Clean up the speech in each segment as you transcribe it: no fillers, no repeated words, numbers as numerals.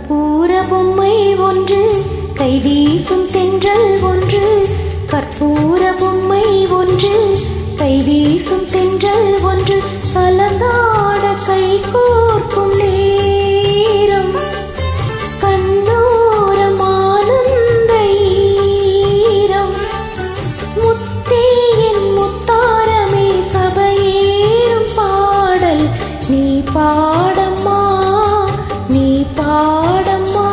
கற்பூர பொம்மை ஒன்று, கைவீசும் தென்றல் ஒன்று. கற்பூர பொம்மை ஒன்று, கைவீசும் தென்றல் ஒன்று. கலந்தாட கை கோர்க்கும் நேரம், கண்ணோரம் ஆனந்த ஈரம். முத்தே என் முத்தாரமே, சபையேறும் பாடல் நீ பாடம்மா, நீ பாடம்மா.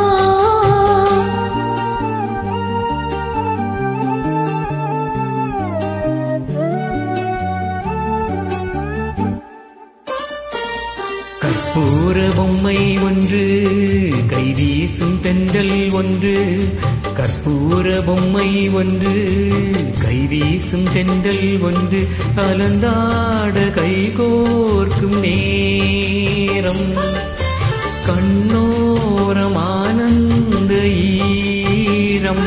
கற்பூர பொம்மை ஒன்று, கைவீசும் தென்றல் ஒன்று. கற்பூர பொம்மை ஒன்று, கைவீசும் தென்றல் ஒன்று. கலந்தாட கை கோர்க்கும் நேரம், கண்ணோரம் ஆனந்த ஈரம்.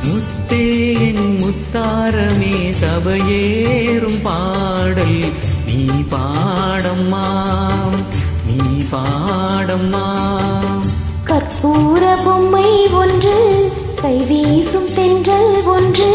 முத்தே என் முத்தாரமே, சபையேறும் பாடல் நீ பாடம்மா, நீ பாடம்மா. கற்பூர பொம்மை ஒன்று, கைவீசும் தென்றல் ஒன்று.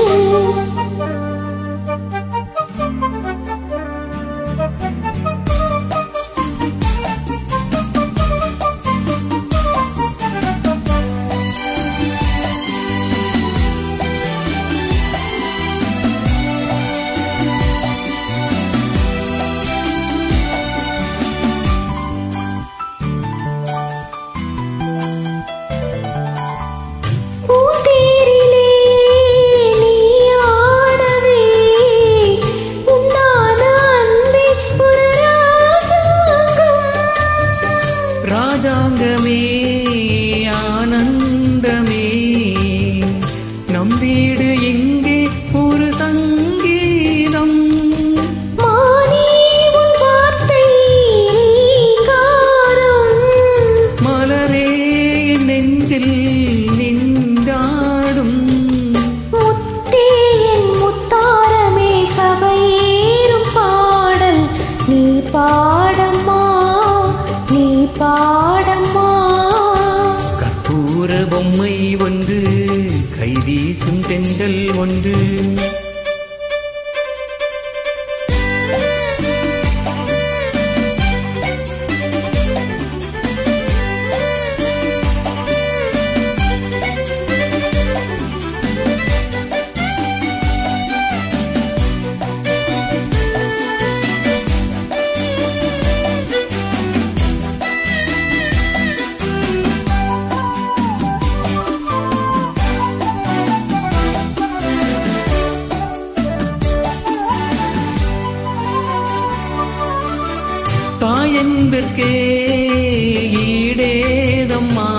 ராஜாங்கமே ஆனந்தமே, நம் வீடு எங்கே ஒரு சங்கீதம். மானே உன் வார்த்தை காரம், மலரே நெஞ்சில் நின்றாடும். முத்தே என் முத்தாரமே, சபையேறும் பாடல் நீ பாடம்மா, நீ பாடம்மா. கற்பூர பொம்மை ஒன்று, கைவீசும் தென்றல் ஒன்று. தாயென்பதற்கே ஈடேதம்மா,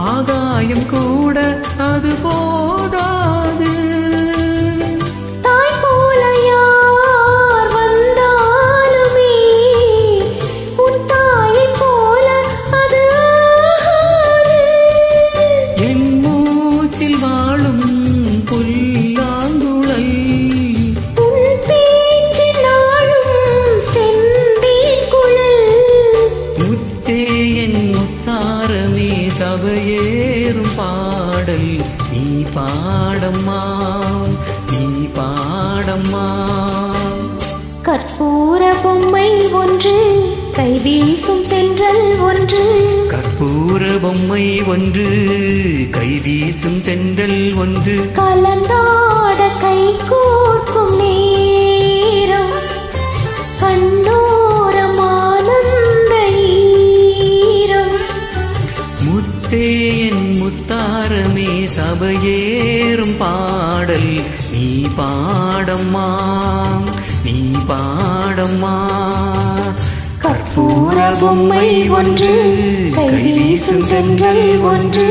ஆகாயம் கூட அது போதாது. தாய் போல யார் வந்தாலுமே, உன் தாயை போல அது ஆகாது. என் மூச்சில் வாழும் புல்லாங்குழல், உன் பேச்சில் நாளும் செந்தேன் குழல். முத்தே என் முத்தாரமே, சபையேறும் பாடல் நீ பாடம்மா, நீ பாடம்மா. கற்பூர பொம்மை ஒன்று, கைவீசும் தென்றல் ஒன்று. கற்பூர பொம்மை ஒன்று, கைவீசும் தென்றல் ஒன்று. கலந்தாட கை கோர்க்கும் நேரம், கண்ணோரம் ஆனந்த ஈரம். முத்தே என் முத்தாரமே, சபையேறும் பாடல் நீ பாடம்மா, நீ பாடம்மா. கற்பூர பொம்மை ஒன்று, கைவீசும் தென்றல் ஒன்று.